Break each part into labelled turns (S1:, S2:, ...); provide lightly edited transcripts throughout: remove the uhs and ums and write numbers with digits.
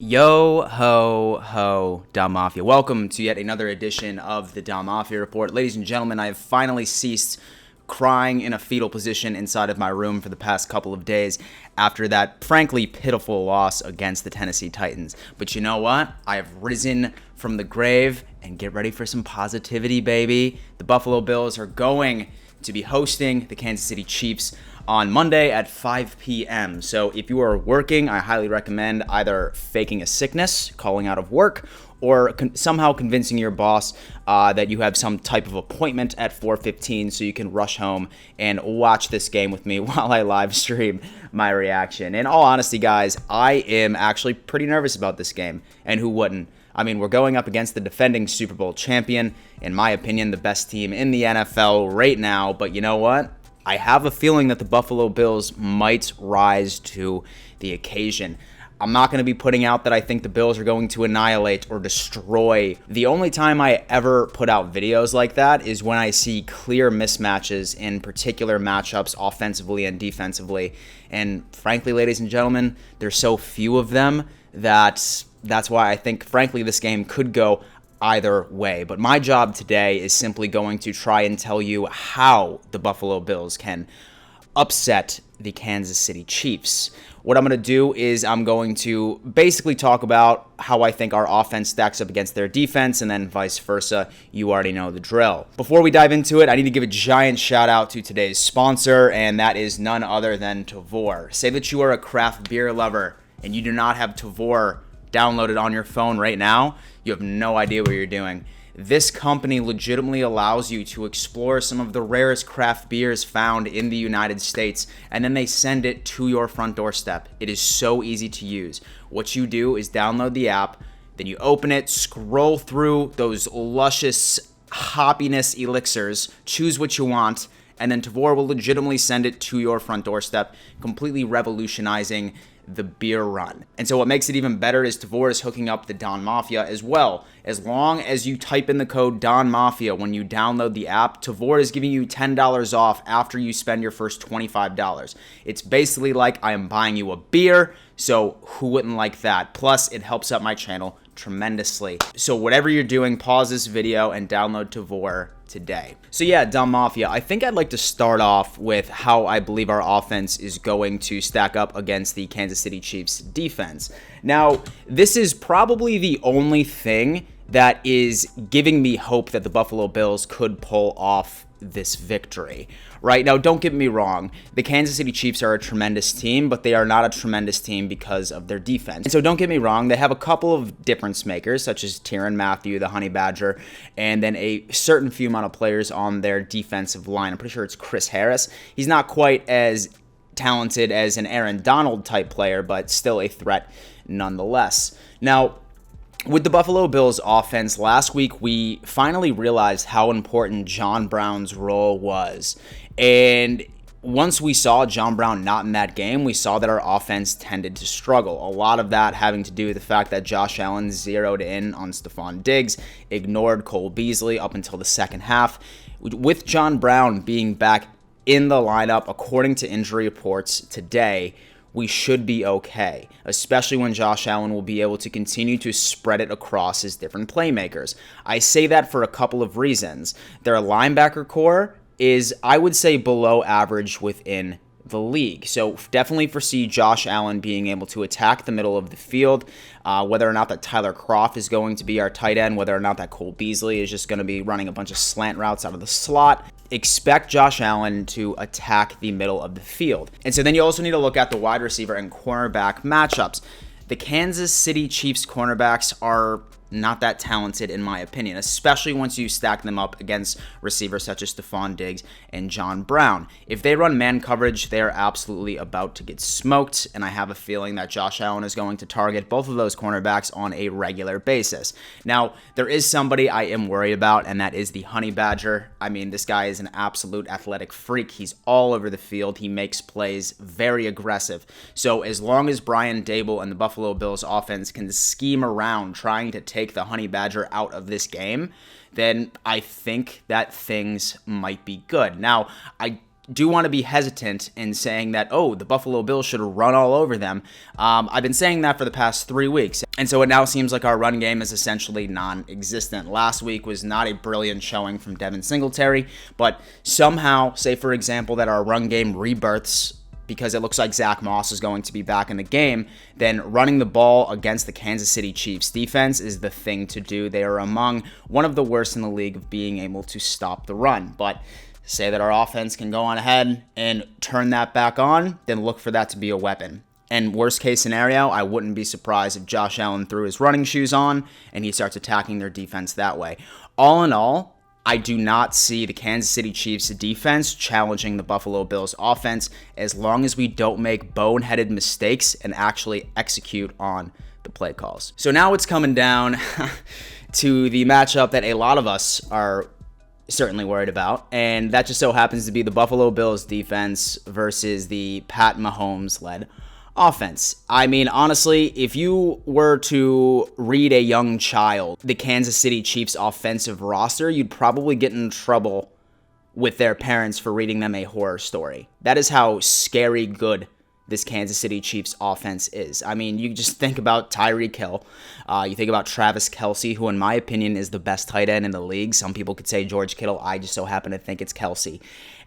S1: Yo ho ho, Dom Mafia. Welcome to yet another edition of the Dom Mafia Report. Ladies and gentlemen, I have finally ceased crying in a fetal position inside of my room for the past couple of days after that frankly pitiful loss against the Tennessee Titans. But you know what? I have risen from the grave, and get ready for some positivity, baby. The Buffalo Bills are going to be hosting the Kansas City Chiefs on Monday at 5 p.m. So if you are working, I highly recommend either faking a sickness, calling out of work, or somehow convincing your boss that you have some type of appointment at 4:15 so you can rush home and watch this game with me while I live stream my reaction. In all honesty, guys, I am actually pretty nervous about this game, and who wouldn't? I mean, we're going up against the defending Super Bowl champion, in my opinion, the best team in the NFL right now, but you know what? I have a feeling that the Buffalo Bills might rise to the occasion. I'm not going to be putting out that I think the Bills are going to annihilate or destroy. The only time I ever put out videos like that is when I see clear mismatches in particular matchups offensively and defensively. And frankly, ladies and gentlemen, there's so few of them that's why I think, frankly, this game could go either way. But my job today is simply going to try and tell you how the Buffalo Bills can upset the Kansas City Chiefs. What I'm going to do is I'm going to basically talk about how I think our offense stacks up against their defense, and then vice versa. You already know the drill. Before we dive into it, I need to give a giant shout out to today's sponsor, and that is none other than Tavour. Say that you are a craft beer lover and you do not have Tavour downloaded on your phone right now, you have no idea what you're doing. This company legitimately allows you to explore some of the rarest craft beers found in the United States, and then they send it to your front doorstep. It is so easy to use. What you do is download the app, then you open it, scroll through those luscious hoppiness elixirs, choose what you want, and then Tavour will legitimately send it to your front doorstep, completely revolutionizing the beer run. And so what makes it even better is Tavour is hooking up the Don Mafia as well. As long as you type in the code Don Mafia when you download the app, Tavour is giving you $10 off after you spend your first $25. It's basically like I am buying you a beer, so who wouldn't like that? Plus, it helps out my channel tremendously. So whatever you're doing, pause this video and download Tavour today. So yeah, Dumb Mafia, I think I'd like to start off with how I believe our offense is going to stack up against the Kansas City Chiefs defense. Now, this is probably the only thing that is giving me hope that the Buffalo Bills could pull off this victory. Right now, don't get me wrong. The Kansas City Chiefs are a tremendous team, but they are not a tremendous team because of their defense. And so don't get me wrong. They have a couple of difference makers, such as Tyrann Mathieu, the Honey Badger, and then a certain few amount of players on their defensive line. I'm pretty sure it's Chris Harris. He's not quite as talented as an Aaron Donald type player, but still a threat nonetheless. Now, with the Buffalo Bills offense, last week we finally realized how important John Brown's role was. And once we saw John Brown not in that game, we saw that our offense tended to struggle. A lot of that having to do with the fact that Josh Allen zeroed in on Stephon Diggs, ignored Cole Beasley up until the second half. With John Brown being back in the lineup, according to injury reports today, we should be okay, especially when Josh Allen will be able to continue to spread it across his different playmakers. I say that for a couple of reasons. Their linebacker core is, I would say, below average within the league. So definitely foresee Josh Allen being able to attack the middle of the field, whether or not that Tyler Kroft is going to be our tight end, whether or not that Cole Beasley is just going to be running a bunch of slant routes out of the slot. Expect Josh Allen to attack the middle of the field. And so then you also need to look at the wide receiver and cornerback matchups. The Kansas City Chiefs cornerbacks are not that talented in my opinion, especially once you stack them up against receivers such as Stephon Diggs and John Brown. If they run man coverage, they're absolutely about to get smoked, and I have a feeling that Josh Allen is going to target both of those cornerbacks on a regular basis. Now, there is somebody I am worried about, and that is the Honey Badger. I mean, this guy is an absolute athletic freak. He's all over the field. He makes plays, very aggressive. So as long as Brian Daboll and the Buffalo Bills offense can scheme around trying to take the Honey Badger out of this game, then I think that things might be good. Now, I do want to be hesitant in saying that, oh, the Buffalo Bills should run all over them. I've been saying that for the past 3 weeks. And so it now seems like our run game is essentially non-existent. Last week was not a brilliant showing from Devin Singletary, but somehow, say for example, that our run game rebirths because it looks like Zach Moss is going to be back in the game, then running the ball against the Kansas City Chiefs defense is the thing to do. They are among one of the worst in the league of being able to stop the run. But say that our offense can go on ahead and turn that back on, then look for that to be a weapon. And worst case scenario, I wouldn't be surprised if Josh Allen threw his running shoes on and he starts attacking their defense that way. All in all, I do not see the Kansas City Chiefs defense challenging the Buffalo Bills offense as long as we don't make boneheaded mistakes and actually execute on the play calls. So now it's coming down to the matchup that a lot of us are certainly worried about, and that just so happens to be the Buffalo Bills defense versus the Pat Mahomes-led offense. I mean, honestly, if you were to read a young child the Kansas City Chiefs offensive roster, you'd probably get in trouble with their parents for reading them a horror story. That is how scary good this Kansas City Chiefs offense is. I mean, you just think about Tyreek Hill. You think about Travis Kelce, who in my opinion is the best tight end in the league. Some people could say George Kittle. I just so happen to think it's Kelce.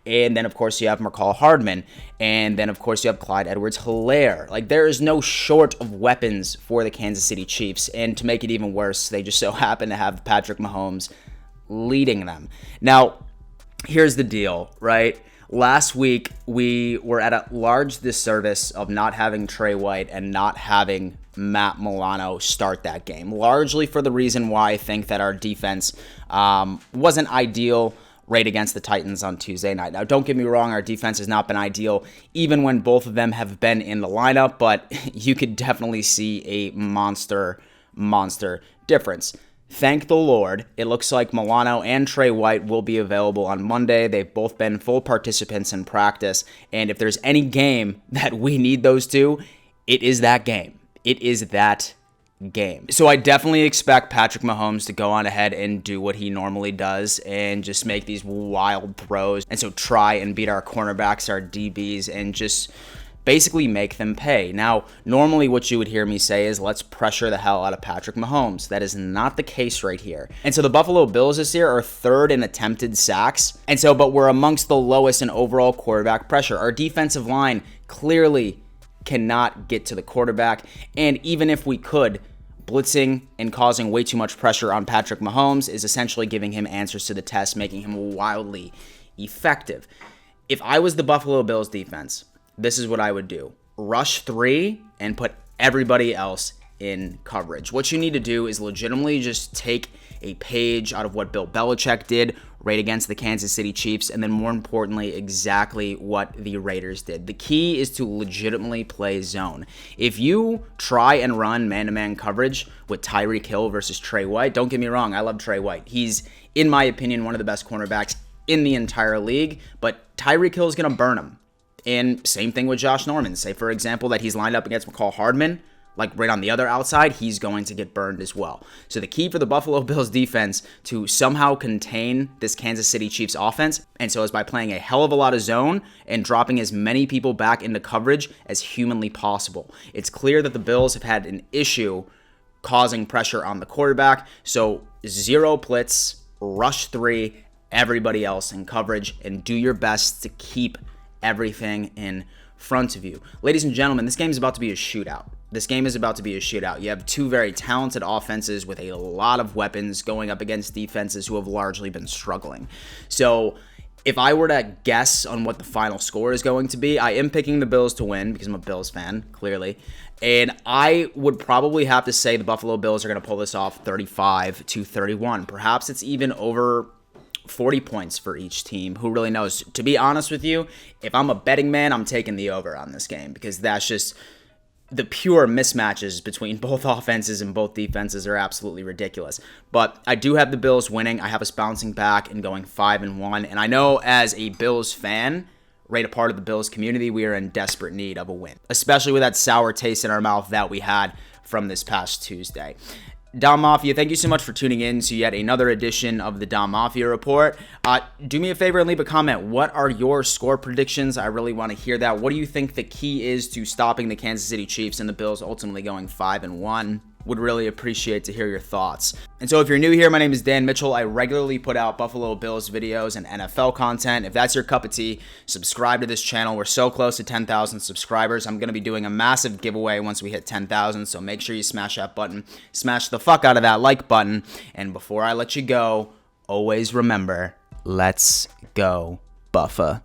S1: And then, of course, you have McCall Hardman. And then, of course, you have Clyde Edwards-Helaire. Like, there is no short of weapons for the Kansas City Chiefs. And to make it even worse, they just so happen to have Patrick Mahomes leading them. Now, here's the deal, right? Last week, we were at a large disservice of not having Trey White and not having Matt Milano start that game, largely for the reason why I think that our defense wasn't ideal right against the Titans on Tuesday night. Now, don't get me wrong, our defense has not been ideal, even when both of them have been in the lineup, but you could definitely see a monster difference. Thank the Lord, it looks like Milano and Trey White will be available on Monday. They've both been full participants in practice, and if there's any game that we need those two, it is that game. It is that game. So I definitely expect Patrick Mahomes to go on ahead and do what he normally does and just make these wild throws, and so try and beat our cornerbacks, our DBs, and just basically make them pay. Now, normally what you would hear me say is let's pressure the hell out of Patrick Mahomes. That is not the case right here. And so the Buffalo Bills this year are third in attempted sacks. But we're amongst the lowest in overall quarterback pressure. Our defensive line clearly cannot get to the quarterback. And even if we could, blitzing and causing way too much pressure on Patrick Mahomes is essentially giving him answers to the test, making him wildly effective. If I was the Buffalo Bills defense, this is what I would do. Rush 3 and put everybody else in coverage. What you need to do is legitimately just take a page out of what Bill Belichick did right against the Kansas City Chiefs, and then more importantly, exactly what the Raiders did. The key is to legitimately play zone. If you try and run man-to-man coverage with Tyreek Hill versus Trey White, don't get me wrong, I love Trey White. He's, in my opinion, one of the best cornerbacks in the entire league, but Tyreek Hill is going to burn him. And same thing with Josh Norman. Say, for example, that he's lined up against McCall Hardman, like right on the other outside, he's going to get burned as well. So the key for the Buffalo Bills defense to somehow contain this Kansas City Chiefs offense, and so is by playing a hell of a lot of zone and dropping as many people back into coverage as humanly possible. It's clear that the Bills have had an issue causing pressure on the quarterback, so 0 blitz, rush 3, everybody else in coverage, and do your best to keep everything in front of you. Ladies and gentlemen, this game is about to be a shootout. This game is about to be a shootout. You have two very talented offenses with a lot of weapons going up against defenses who have largely been struggling. So if I were to guess on what the final score is going to be, I am picking the Bills to win because I'm a Bills fan, clearly. And I would probably have to say the Buffalo Bills are going to pull this off 35-31. Perhaps it's even over 40 points for each team. Who really knows? To be honest with you, if I'm a betting man, I'm taking the over on this game because that's just the pure mismatches between both offenses and both defenses are absolutely ridiculous. But I do have the Bills winning. I have us bouncing back and going 5-1. And I know as a Bills fan, right, a part of the Bills community, we are in desperate need of a win, especially with that sour taste in our mouth that we had from this past Tuesday. Dom Mafia, thank you so much for tuning in to yet another edition of the Dom Mafia Report. Do me a favor and leave a comment. What are your score predictions? I really want to hear that. What do you think the key is to stopping the Kansas City Chiefs and the Bills ultimately going 5-1? Would really appreciate to hear your thoughts. And so if you're new here, my name is Dan Mitchell. I regularly put out Buffalo Bills videos and NFL content. If that's your cup of tea, subscribe to this channel. We're so close to 10,000 subscribers. I'm going to be doing a massive giveaway once we hit 10,000, so make sure you smash that button. Smash the fuck out of that like button. And before I let you go, always remember, let's go Buffalo.